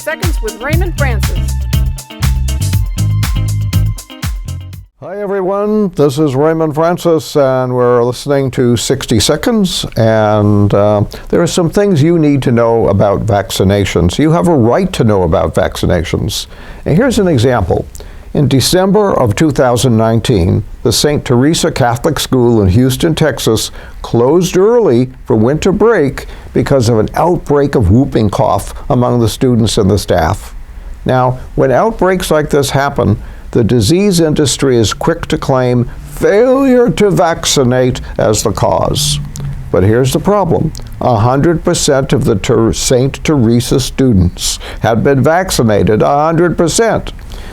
Seconds with Raymond Francis. Hi everyone, this is Raymond Francis and we're listening to 60 Seconds, and there are some things you need to know about vaccinations. You have a right to know about vaccinations. And here's an example. In December of 2019, the St. Theresa Catholic School in Houston, Texas closed early for winter break because of an outbreak of whooping cough among the students and the staff. Now, when outbreaks like this happen, the disease industry is quick to claim failure to vaccinate as the cause. But here's the problem. 100% of the St. Theresa students had been vaccinated, 100%.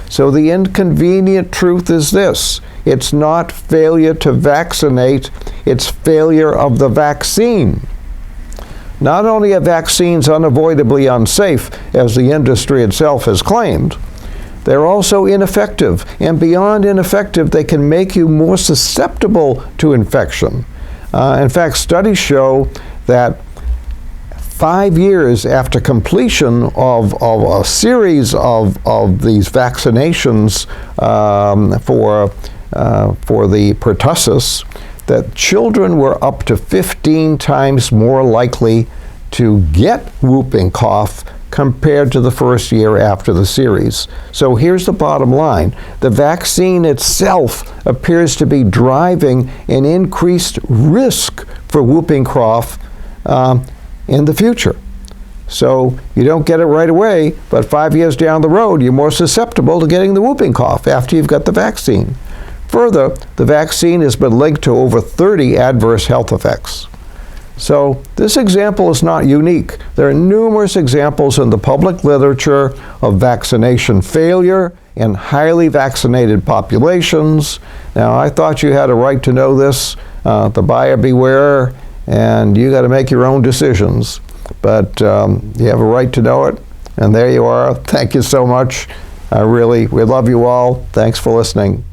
So the inconvenient truth is this: it's not failure to vaccinate, it's failure of the vaccine. Not only are vaccines unavoidably unsafe, as the industry itself has claimed, they're also ineffective, and beyond ineffective, they can make you more susceptible to infection. In fact, studies show that 5 years after completion of a series of these vaccinations for the pertussis, that children were up to 15 times more likely to get whooping cough compared to the first year after the series. So here's the bottom line. The vaccine itself appears to be driving an increased risk for whooping cough in the future. So you don't get it right away, but 5 years down the road, you're more susceptible to getting the whooping cough after you've got the vaccine. Further, the vaccine has been linked to over 30 adverse health effects. So this example is not unique. There are numerous examples in the public literature of vaccination failure in highly vaccinated populations. Now, I thought you had a right to know this. The buyer beware, and you got to make your own decisions. But you have a right to know it, and there you are. Thank you so much. We love you all. Thanks for listening.